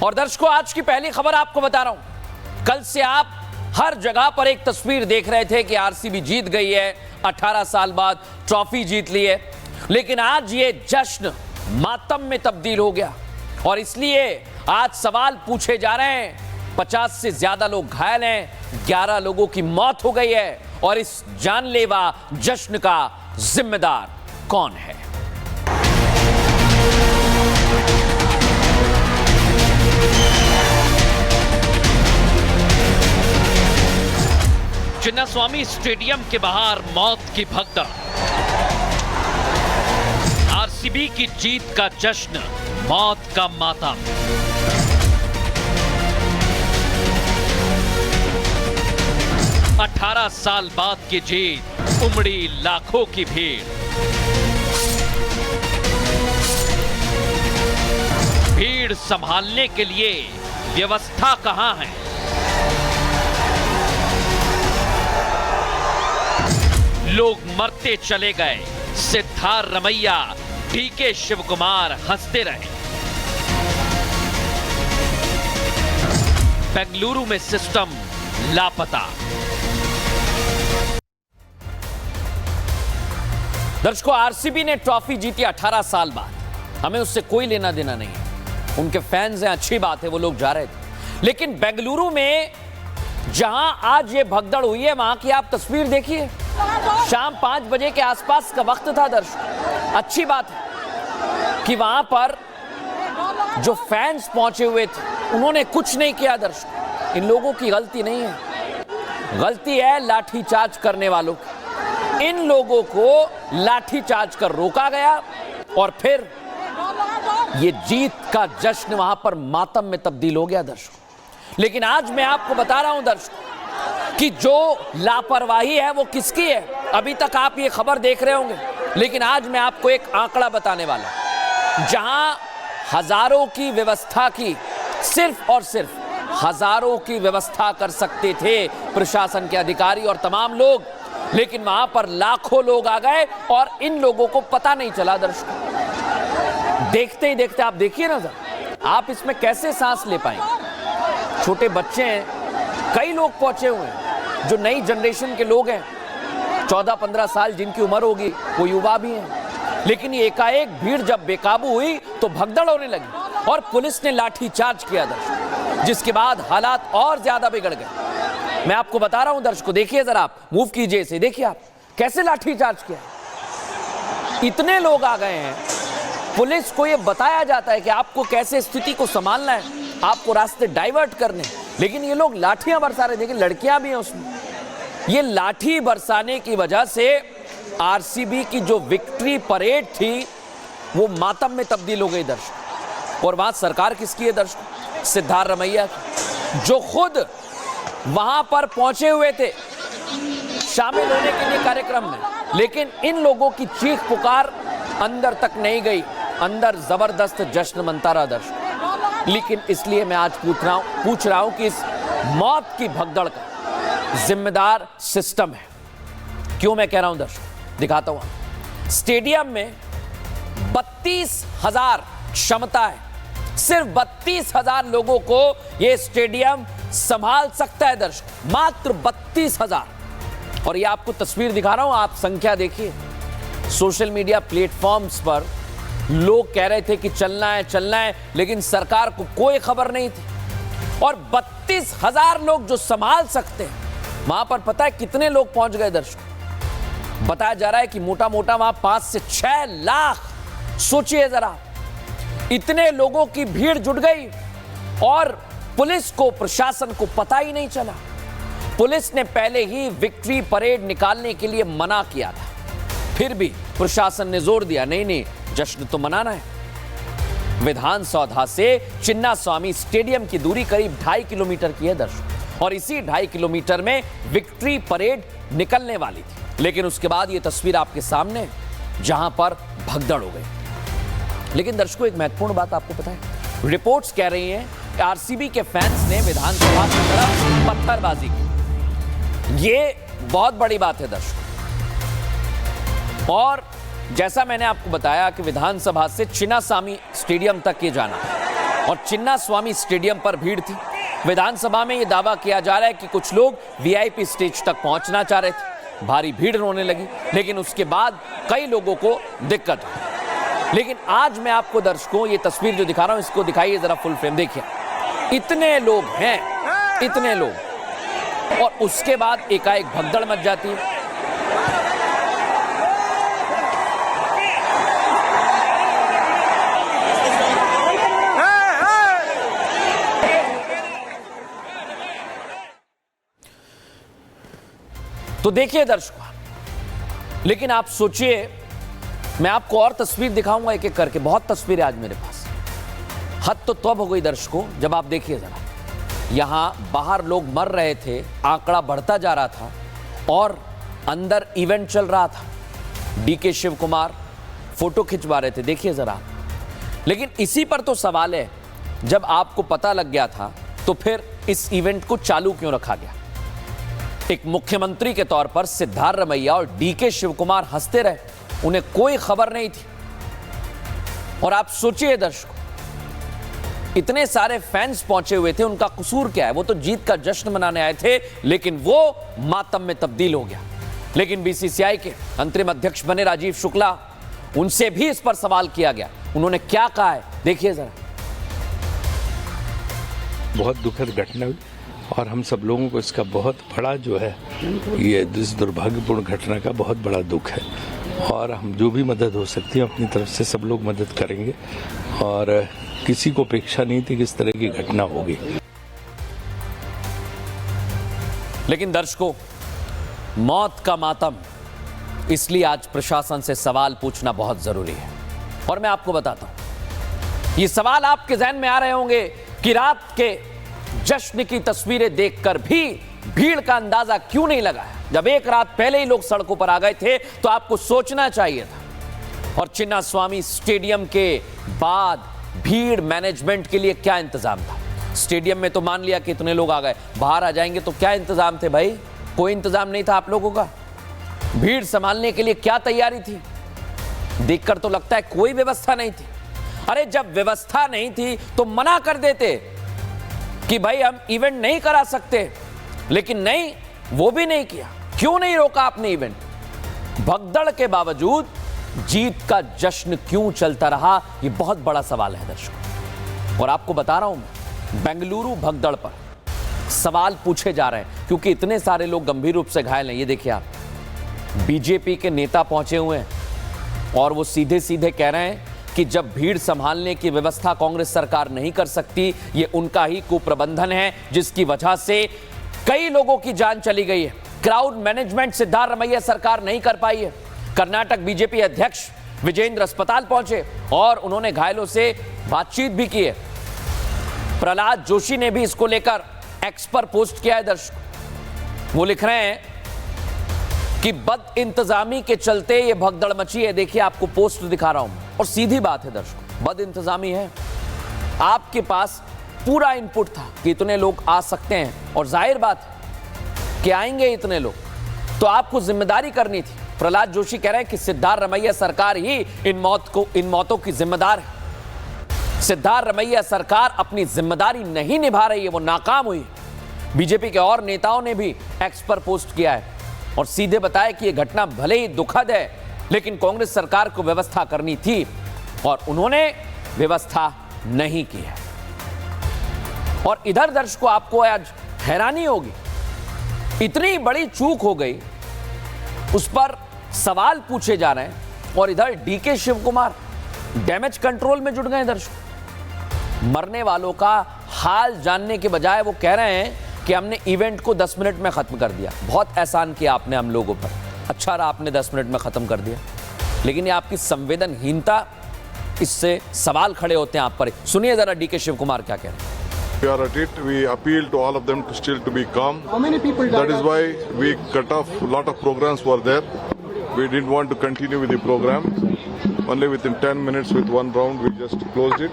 और दर्शकों, आज की पहली खबर आपको बता रहा हूं। कल से आप हर जगह पर एक तस्वीर देख रहे थे कि आरसीबी जीत गई है, 18 साल बाद ट्रॉफी जीत ली है। लेकिन आज ये जश्न मातम में तब्दील हो गया और इसलिए आज सवाल पूछे जा रहे हैं। 50 से ज्यादा लोग घायल हैं, 11 लोगों की मौत हो गई है और इस जानलेवा जश्न का जिम्मेदार कौन है? चिन्नास्वामी स्टेडियम के बाहर मौत की भगदड़, आरसीबी की जीत का जश्न, मौत का मातम। अठारह साल बाद की जीत, उमड़ी लाखों की भीड़। भीड़ संभालने के लिए व्यवस्था कहां है? लोग मरते चले गए, सिद्धार्थ रमैया, डीके शिवकुमार हंसते रहे। बेंगलुरु में सिस्टम लापता। दर्शकों, आरसीबी ने ट्रॉफी जीती 18 साल बाद। हमें उससे कोई लेना देना नहीं है। उनके फैंस हैं, अच्छी बात है, वो लोग जा रहे थे। लेकिन बेंगलुरु में जहां आज ये भगदड़ हुई है, वहां की आप तस्वीर देखिए। शाम 5 बजे के आसपास का वक्त था दर्शकों। अच्छी बात है कि वहां पर जो फैंस पहुंचे हुए थे उन्होंने कुछ नहीं किया दर्शकों। इन लोगों की गलती नहीं है, गलती है लाठीचार्ज करने वालों की। इन लोगों को लाठीचार्ज कर रोका गया और फिर ये जीत का जश्न वहां पर मातम में तब्दील हो गया दर्शकों। लेकिन आज मैं आपको बता रहा हूं दर्शकों कि जो लापरवाही है वो किसकी है। अभी तक आप ये खबर देख रहे होंगे, लेकिन आज मैं आपको एक आंकड़ा बताने वाला हूं। जहां हजारों की व्यवस्था की, सिर्फ और सिर्फ हजारों की व्यवस्था कर सकते थे प्रशासन के अधिकारी और तमाम लोग, लेकिन वहां पर लाखों लोग आ गए और इन लोगों को पता नहीं चला दर्शकों। देखते ही देखते आप देखिए ना सर, आप इसमें कैसे सांस ले पाएंगे? छोटे बच्चे हैं, कई लोग पहुंचे हुए हैं जो नई जनरेशन के लोग हैं, 14-15 साल जिनकी उम्र होगी, वो युवा भी हैं। लेकिन ये एकाएक भीड़ जब बेकाबू हुई तो भगदड़ होने लगी और पुलिस ने लाठीचार्ज किया दर्शकों, जिसके बाद हालात और ज्यादा बिगड़ गए। मैं आपको बता रहा हूं दर्शकों, देखिए जरा, आप मूव कीजिए इसे, देखिए आप कैसे लाठीचार्ज किया। इतने लोग आ गए हैं, पुलिस को यह बताया जाता है कि आपको कैसे स्थिति को संभालना है, आपको रास्ते डाइवर्ट करने, लेकिन ये लोग लाठियां बरसा रहे। देखिए लड़कियां भी हैं उसमें। ये लाठी बरसाने की वजह से आरसीबी की जो विक्ट्री परेड थी वो मातम में तब्दील हो गई दर्शक। और वहां सरकार किसकी है दर्शक? सिद्धार्थ रमैया की, जो खुद वहां पर पहुंचे हुए थे शामिल होने के लिए कार्यक्रम में। लेकिन इन लोगों की चीख पुकार अंदर तक नहीं गई, अंदर जबरदस्त जश्न मनता रहा दर्शक। लेकिन इसलिए मैं आज पूछ रहा हूं कि इस मौत की भगदड़ का जिम्मेदार सिस्टम है। क्यों मैं कह रहा हूं दर्शक, दिखाता हूं। स्टेडियम में 32,000 क्षमता है। सिर्फ 32,000 लोगों को यह स्टेडियम संभाल सकता है दर्शक, मात्र 32,000। और यह आपको तस्वीर दिखा रहा हूं, आप संख्या देखिए। सोशल मीडिया प्लेटफॉर्म्स पर लोग कह रहे थे कि चलना है, लेकिन सरकार को कोई खबर नहीं थी। और 32,000 लोग जो संभाल सकते हैं, वहां पर पता है कितने लोग पहुंच गए दर्शकों? बताया जा रहा है कि मोटा मोटा वहां 5 से 6 लाख। सोचिए जरा, इतने लोगों की भीड़ जुट गई और पुलिस को, प्रशासन को पता ही नहीं चला। पुलिस ने पहले ही विक्ट्री परेड निकालने के लिए मना किया था, फिर भी प्रशासन ने जोर दिया, नहीं, जश्न तो मनाना है। विधानसौधा से चिन्नास्वामी स्टेडियम की दूरी करीब 2.5 किलोमीटर की है दर्शक, और इसी 2.5 किलोमीटर में विक्ट्री परेड निकलने वाली थी। लेकिन उसके बाद ये तस्वीर आपके सामने, जहां पर भगदड़ हो गई। लेकिन दर्शकों, एक महत्वपूर्ण बात आपको पता है, रिपोर्ट्स कह रही हैं कि आरसीबी के फैंस ने विधानसभा की तरफ पत्थरबाजी की। ये बहुत बड़ी बात है दर्शकों। और जैसा मैंने आपको बताया कि विधानसभा से चिन्नास्वामी स्टेडियम तक ये जाना, और चिन्ना स्वामी स्टेडियम पर भीड़ थी। विधानसभा में यह दावा किया जा रहा है कि कुछ लोग वीआईपी स्टेज तक पहुंचना चाह रहे थे, भारी भीड़ होने लगी, लेकिन उसके बाद कई लोगों को दिक्कत हुई। लेकिन आज मैं आपको दर्शकों ये तस्वीर जो दिखा रहा हूं, इसको दिखाइए जरा फुल फ्रेम, देखिए इतने लोग हैं, इतने लोग, और उसके बाद एकाएक भगदड़ मच जाती है। तो देखिए दर्शकों, लेकिन आप सोचिए, मैं आपको और तस्वीर दिखाऊंगा एक एक करके, बहुत तस्वीरें आज मेरे पास। हद तो तब हो गई दर्शकों जब आप देखिए जरा, यहां बाहर लोग मर रहे थे, आंकड़ा बढ़ता जा रहा था और अंदर इवेंट चल रहा था। डीके शिव कुमार फोटो खिंचवा रहे थे, देखिए जरा। लेकिन इसी पर तो सवाल है, जब आपको पता लग गया था तो फिर इस इवेंट को चालू क्यों रखा गया? एक मुख्यमंत्री के तौर पर सिद्धार्थ रमैया और डीके शिव कुमार हंसते रहे, उन्हें कोई खबर नहीं थी। और आप सोचिए दर्शकों, इतने सारे फैंस पहुंचे हुए थे, उनका कसूर क्या है? वो तो जीत का जश्न मनाने आए थे, लेकिन वो मातम में तब्दील हो गया। लेकिन बीसीसीआई के अंतरिम अध्यक्ष बने राजीव शुक्ला, उनसे भी इस पर सवाल किया गया। उन्होंने क्या कहा है, देखिए जरा। बहुत दुखद घटना हुई और हम सब लोगों को इसका बहुत बड़ा जो है, ये इस दुर्भाग्यपूर्ण घटना का बहुत बड़ा दुख है। और हम जो भी मदद हो सकती है अपनी तरफ से सब लोग मदद करेंगे, और किसी को अपेक्षा नहीं थी कि इस तरह की घटना होगी। लेकिन दर्शकों, मौत का मातम, इसलिए आज प्रशासन से सवाल पूछना बहुत जरूरी है। और मैं आपको बताता हूं, ये सवाल आपके जहन में आ रहे होंगे कि रात के जश्न की तस्वीरें देखकर भी भीड़ का अंदाजा क्यों नहीं लगाया? जब एक रात पहले ही लोग सड़कों पर आ गए थे तो आपको सोचना चाहिए था। और चिन्ना स्वामी स्टेडियम के बाद भीड़ मैनेजमेंट के लिए क्या इंतजाम था? स्टेडियम में तो मान लिया कि इतने लोग आ गए, बाहर आ जाएंगे तो क्या इंतजाम थे भाई? कोई इंतजाम नहीं था आप लोगों का। भीड़ संभालने के लिए क्या तैयारी थी? देखकर तो लगता है कोई व्यवस्था नहीं थी। अरे जब व्यवस्था नहीं थी तो मना कर देते कि भाई हम इवेंट नहीं करा सकते, लेकिन नहीं, वो भी नहीं किया। क्यों नहीं रोका आपने इवेंट? भगदड़ के बावजूद जीत का जश्न क्यों चलता रहा? ये बहुत बड़ा सवाल है दर्शकों। और आपको बता रहा हूं मैं, बेंगलुरु भगदड़ पर सवाल पूछे जा रहे हैं क्योंकि इतने सारे लोग गंभीर रूप से घायल हैं। ये देखिए आप, बीजेपी के नेता पहुंचे हुए हैं और वो सीधे सीधे कह रहे हैं कि जब भीड़ संभालने की व्यवस्था कांग्रेस सरकार नहीं कर सकती, ये उनका ही कुप्रबंधन है जिसकी वजह से कई लोगों की जान चली गई है। क्राउड मैनेजमेंट सिद्धार्थ रमैया सरकार नहीं कर पाई है। कर्नाटक बीजेपी अध्यक्ष विजेंद्र अस्पताल पहुंचे और उन्होंने घायलों से बातचीत भी की है। प्रहलाद जोशी ने भी इसको लेकर एक्स पर पोस्ट किया है दर्शक। वो लिख रहे हैं कि बद इंतजामी के चलते ये भगदड़ मची है। देखिए आपको पोस्ट दिखा रहा हूं, और सीधी बात है दर्शकों, बद इंतजामी है। आपके पास पूरा इनपुट था कि इतने लोग आ सकते हैं, और जाहिर बात है कि आएंगे इतने लोग, तो आपको जिम्मेदारी करनी थी। प्रहलाद जोशी कह रहे हैं कि सिद्धार्थ रमैया सरकार ही इन मौतों की जिम्मेदार है। सिद्धार्थ रमैया सरकार अपनी जिम्मेदारी नहीं निभा रही है, वो नाकाम हुई। बीजेपी के और नेताओं ने भी एक्स पर पोस्ट किया है और सीधे बताया कि यह घटना भले ही दुखद है, लेकिन कांग्रेस सरकार को व्यवस्था करनी थी और उन्होंने व्यवस्था नहीं की है। और इधर दर्शकों, आपको आज हैरानी होगी, इतनी बड़ी चूक हो गई, उस पर सवाल पूछे जा रहे हैं, और इधर DK Shivakumar damage control में जुट गए। दर्शकों, मरने वालों का हाल जानने के बजाय वो कह रहे हैं कि हमने इवेंट को 10 मिनट में खत्म कर दिया। बहुत एहसान किया आपने हम लोगों पर, अच्छा रहा आपने 10 मिनट में खत्म कर दिया, लेकिन ये आपकी संवेदनहीनता, इससे सवाल खड़े होते हैं आप पर। सुनिए जरा डीके शिव कुमार क्या कह रहे हैं। We are at it. We appeal to all of them to still to be calm. How many people died? That is why we cut off. A lot of programs were there. We didn't want to continue with the program. Only within 10 minutes with one round we just closed it.